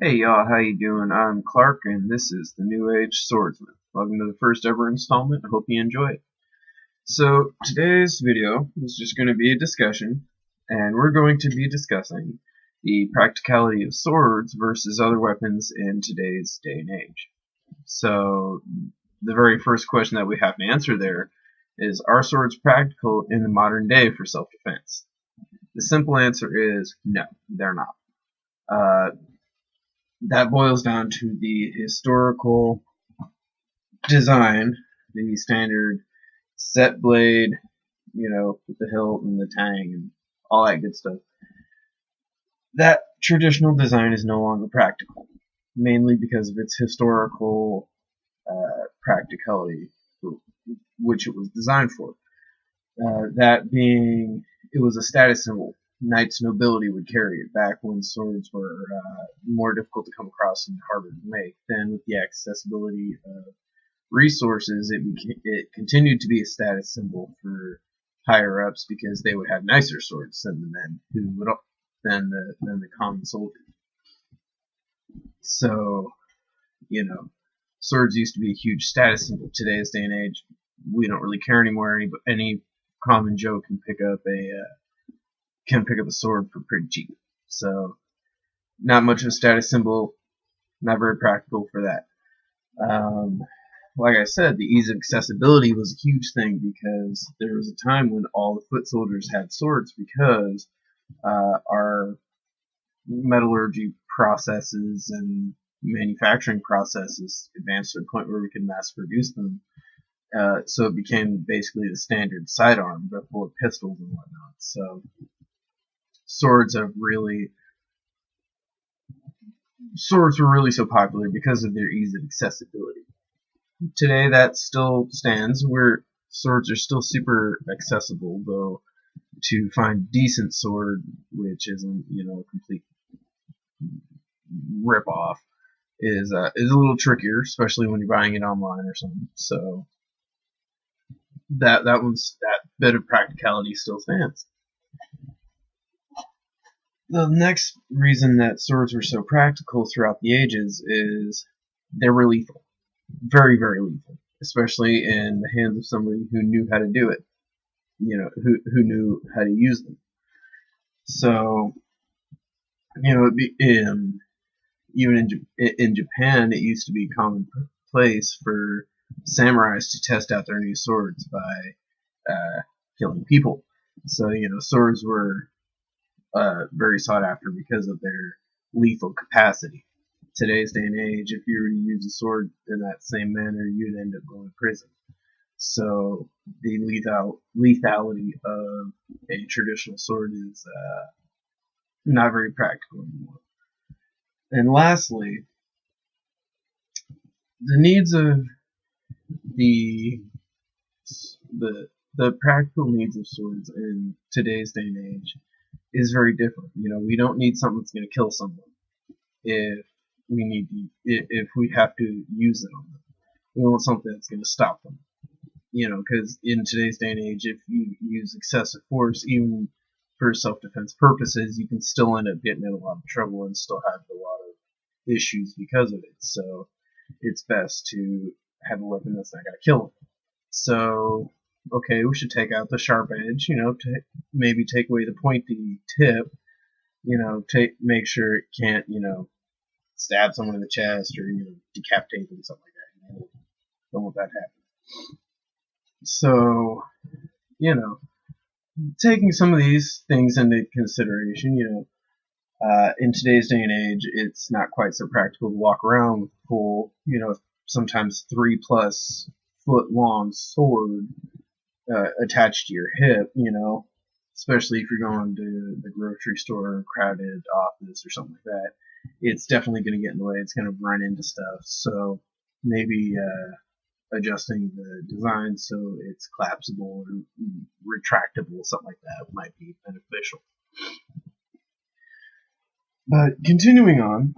Hey y'all, how you doing? I'm Clark, and this is the New Age Swordsman. Welcome to the first ever installment. I hope you enjoy it. So today's video is just going to be a discussion, and we're going to be discussing the practicality of swords versus other weapons in today's day and age. So the very first question that we have to answer there is, are swords practical in the modern day for self-defense? The simple answer is no, they're not. That boils down to the historical design, the standard set blade, with the hilt and the tang and all that good stuff. That traditional design is no longer practical, mainly because of its historical practicality, which it was designed for. That being, it was a status symbol. Knights nobility would carry it back when swords were more difficult to come across and harder to make. Then, with the accessibility of resources, it continued to be a status symbol for higher ups because they would have nicer swords than the men than the common soldier. So, swords used to be a huge status symbol. Today's day and age, we don't really care anymore. Any common Joe can pick up a sword for pretty cheap. So, not much of a status symbol, not very practical for that. Like I said, the ease of accessibility was a huge thing because there was a time when all the foot soldiers had swords because our metallurgy processes and manufacturing processes advanced to the point where we could mass produce them. So it became basically the standard sidearm, but full of pistols and whatnot. So swords were really so popular because of their ease of accessibility. Today that still stands, where swords are still super accessible, though to find decent sword, which isn't, a complete rip-off, is a little trickier, especially when you're buying it online or something. So that bit of practicality still stands. The next reason that swords were so practical throughout the ages is they were lethal. Very, very lethal. Especially in the hands of somebody who knew how to do it. Who knew how to use them. So, even in Japan, it used to be commonplace for samurais to test out their new swords by killing people. So, swords were very sought after because of their lethal capacity. Today's day and age, if you were to use a sword in that same manner, you'd end up going to prison. So the lethality of a traditional sword is not very practical anymore. And lastly, the needs of the practical needs of swords in today's day and age is very different. We don't need something that's going to kill someone if we have to use it on them. We want something that's going to stop them. Because in today's day and age, if you use excessive force, even for self-defense purposes, you can still end up getting in a lot of trouble and still have a lot of issues because of it. So it's best to have a weapon that's not going to kill them. So, okay, we should take out the sharp edge, maybe take away the pointy tip, make sure it can't, stab someone in the chest or, decapitate them, something like that. Don't want that to happen. So, taking some of these things into consideration, in today's day and age, it's not quite so practical to walk around with a full, sometimes 3+ foot long sword attached to your hip, especially if you're going to the grocery store or a crowded office or something like that. It's definitely going to get in the way. It's going to run into stuff. So maybe adjusting the design so it's collapsible or retractable, something like that, might be beneficial. But continuing on,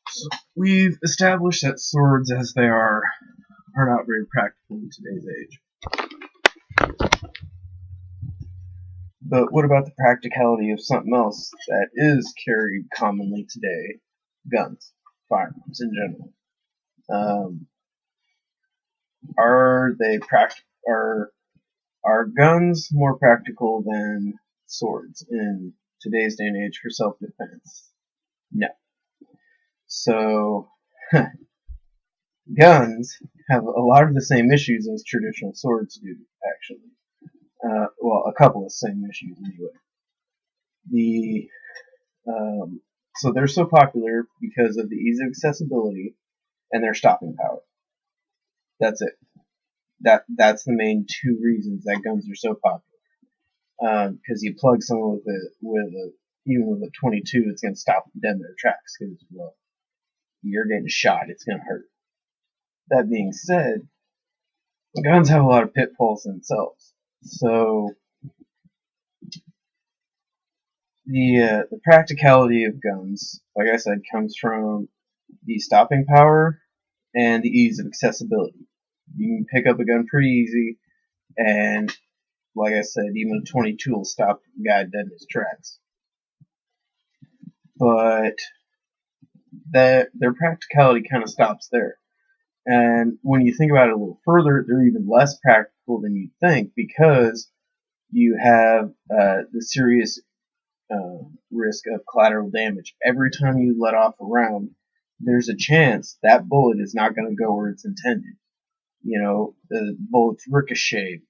so we've established that swords as they are not very practical in today's age. But what about the practicality of something else that is carried commonly today? Guns, firearms in general. Um, are they are guns more practical than swords in today's day and age for self-defense? No. So guns have a lot of the same issues as traditional swords do, actually. Well, a couple of same issues anyway. The so they're so popular because of the ease of accessibility and their stopping power. That's it. That's the main two reasons that guns are so popular. Because you plug someone even with a 22, it's going to stop them dead in their tracks. Because well, you're getting shot, it's going to hurt. That being said, guns have a lot of pitfalls themselves. So the practicality of guns, like I said, comes from the stopping power and the ease of accessibility. You can pick up a gun pretty easy, and like I said, even a 22 will stop a guy dead in his tracks. But their practicality kind of stops there. And when you think about it a little further, they're even less practical than you'd think because you have the serious risk of collateral damage. Every time you let off a round, there's a chance that bullet is not going to go where it's intended. You know, the bullets ricochet.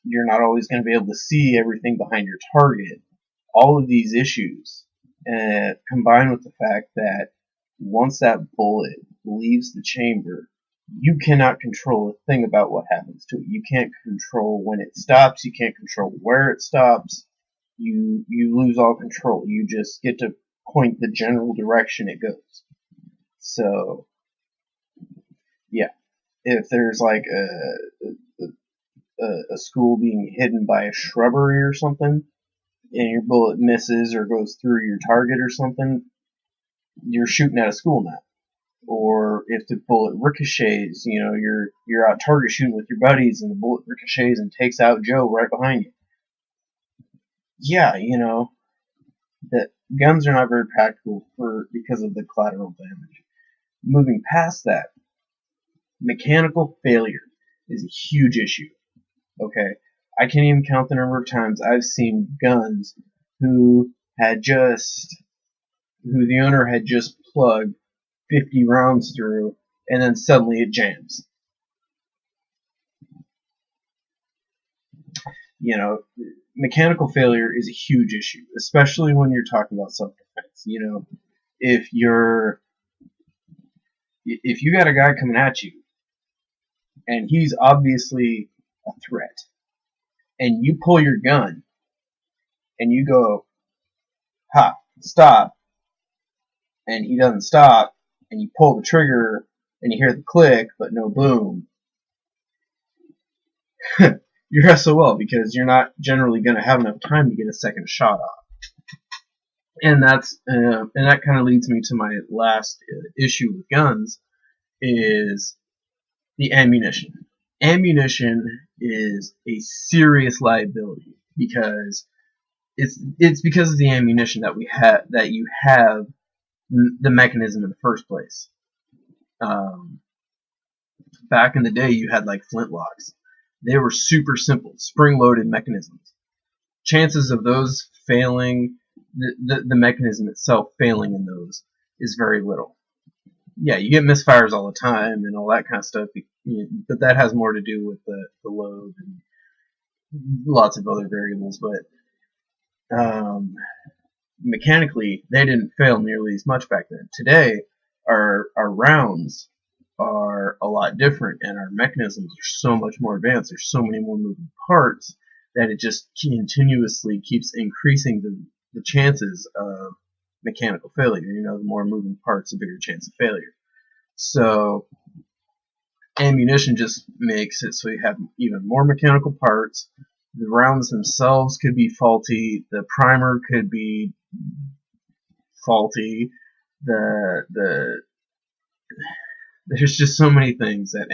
You're not always going to be able to see everything behind your target. All of these issues, combined with the fact that once that bullet leaves the chamber, you cannot control a thing about what happens to it. You can't control when it stops. You can't control where it stops. You lose all control. You just get to point the general direction it goes. So, yeah, if there's like a school being hidden by a shrubbery or something, and your bullet misses or goes through your target or something, you're shooting at a school now. Or if the bullet ricochets, you know, you're out target shooting with your buddies and the bullet ricochets and takes out Joe right behind you. Yeah, you know, that guns are not very practical because of the collateral damage. Moving past that, mechanical failure is a huge issue. Okay, I can't even count the number of times I've seen guns who the owner had just plugged 50 rounds through, and then suddenly it jams. You know, mechanical failure is a huge issue, especially when you're talking about self-defense. You know, if you got a guy coming at you, and he's obviously a threat, and you pull your gun, and you go, ha, stop, and he doesn't stop, and you pull the trigger, and you hear the click, but no boom, you're SOL because you're not generally going to have enough time to get a second shot off. And that kind of leads me to my last issue with guns is the ammunition. Ammunition is a serious liability because it's because of the ammunition that you have the mechanism in the first place. Back in the day, you had like flintlocks. They were super simple, spring-loaded mechanisms. Chances of those failing, the mechanism itself failing in those, is very little. Yeah, you get misfires all the time and all that kind of stuff, but that has more to do with the load and lots of other variables. But mechanically, they didn't fail nearly as much back then. Today, our rounds are a lot different, and our mechanisms are so much more advanced. There's so many more moving parts that it just continuously keeps increasing the chances of mechanical failure. You know, the more moving parts, the bigger chance of failure. So ammunition just makes it so you have even more mechanical parts. The rounds themselves could be faulty. The primer could be faulty. There's just so many things that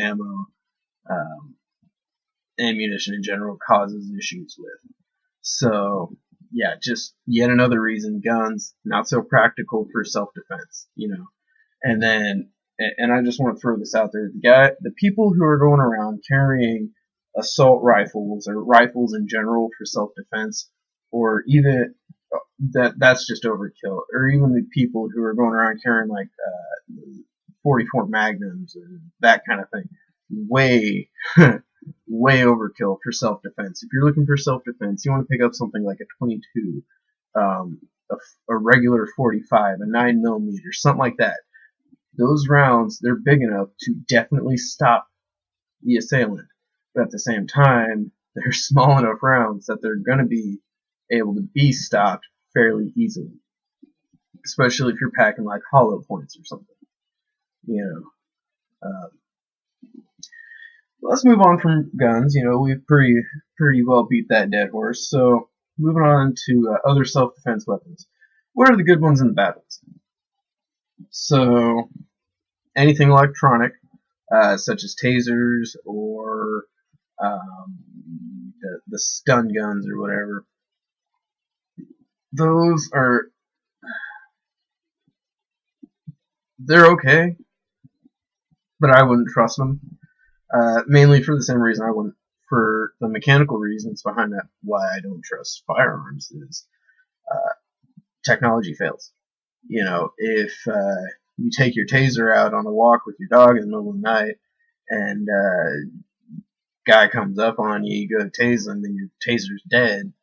ammunition in general causes issues with. So yeah, just yet another reason guns not so practical for self-defense, And then, and I just want to throw this out there: the people who are going around carrying assault rifles or rifles in general for self-defense, or even that's just overkill. Or even the people who are going around carrying like 44 magnums and that kind of thing, way way overkill for self-defense. If you're looking for self-defense, you want to pick up something like a 22, um, a regular 45, a 9mm, something like that. Those rounds, they're big enough to definitely stop the assailant, but at the same time, they're small enough rounds that they're going to be able to be stopped fairly easily, especially if you're packing like hollow points or something. Let's move on from guns. We've pretty well beat that dead horse. So moving on to other self-defense weapons. What are the good ones and the bad ones? So anything electronic, such as tasers or the stun guns or whatever. They're okay, but I wouldn't trust them. Mainly for the same reason I wouldn't, for the mechanical reasons behind that, why I don't trust firearms is technology fails. If you take your taser out on a walk with your dog in the middle of the night and guy comes up on you, you go to tase him and your taser's dead,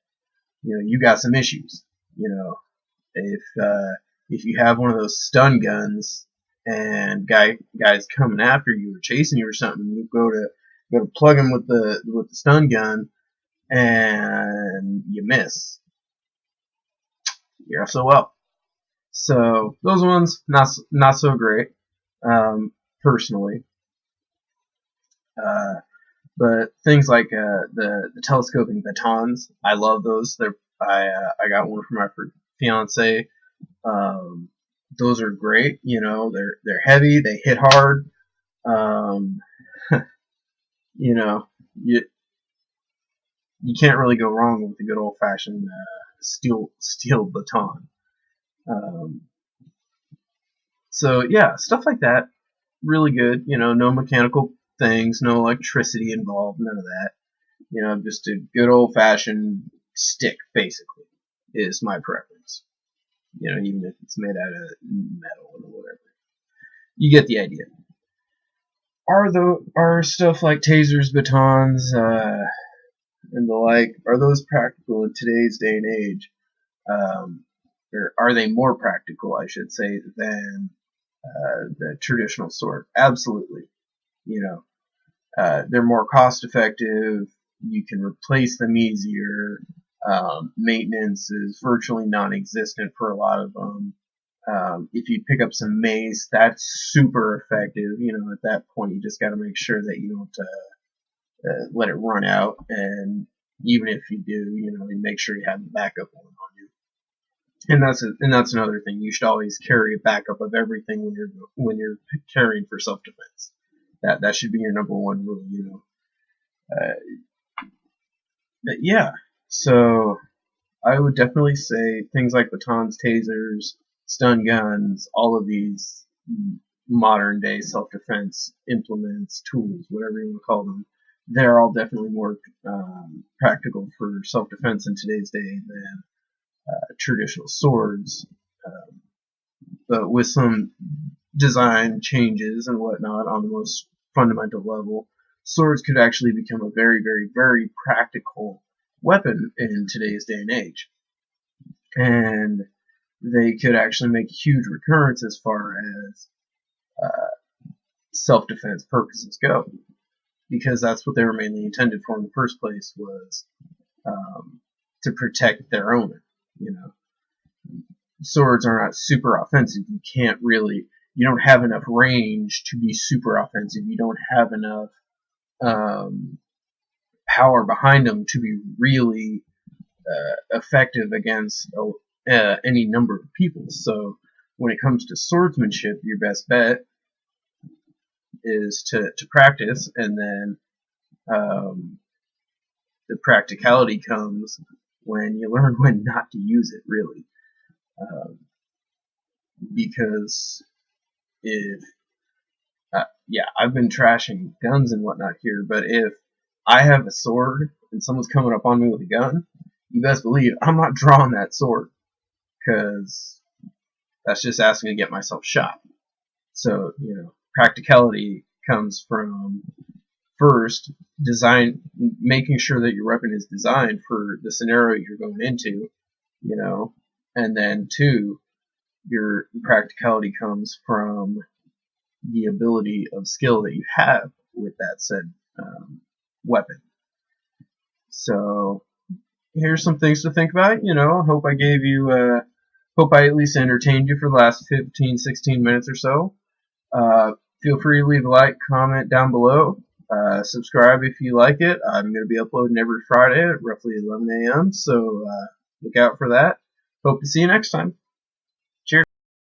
you got some issues. If you have one of those stun guns and guys coming after you or chasing you or something, you go to plug him with the stun gun and you miss. You're SOL. So those ones not so great, personally. But things like the telescoping batons, I love those. I got one for my fiance. Those are great. They're heavy. They hit hard. Um, you you can't really go wrong with a good old fashioned steel baton. So yeah, stuff like that, really good. No mechanical things, no electricity involved, none of that. Just a good old fashioned stick, basically, is my preference. Even if it's made out of metal or whatever. You get the idea. Are stuff like tasers, batons, and the like, are those practical in today's day and age? Or are they more practical, I should say, than the traditional sword? Absolutely. They're more cost effective. You can replace them easier. Maintenance is virtually non-existent for a lot of them. If you pick up some mace, that's super effective. At that point, you just got to make sure that you don't let it run out, and even if you do, you make sure you have a backup one on you. And that's another thing. You should always carry a backup of everything when you're carrying for self-defense. That should be your number one rule. But yeah, so I would definitely say things like batons, tasers, stun guns, all of these modern day self-defense implements, tools, whatever you want to call them, they're all definitely more practical for self-defense in today's day than traditional swords. But with some design changes and whatnot on the most fundamental level, swords could actually become a very, very, very practical weapon in today's day and age. And they could actually make a huge recurrence as far as self-defense purposes go, because that's what they were mainly intended for in the first place, was to protect their owner. Swords are not super offensive. You don't have enough range to be super offensive. You don't have enough power behind them to be really effective against any number of people. So when it comes to swordsmanship, your best bet is to practice, and then the practicality comes when you learn when not to use it, really. Because if, yeah, I've been trashing guns and whatnot here, but if I have a sword and someone's coming up on me with a gun, you best believe I'm not drawing that sword, because that's just asking to get myself shot. So, practicality comes from, first, making sure that your weapon is designed for the scenario you're going into, and then two, your practicality comes from the ability of skill that you have with that said weapon. So here's some things to think about. Hope I gave you, hope I at least entertained you for the last 15, 16 minutes or so. Feel free to leave a like, comment down below. Subscribe if you like it. I'm going to be uploading every Friday at roughly 11 a.m. So look out for that. Hope to see you next time.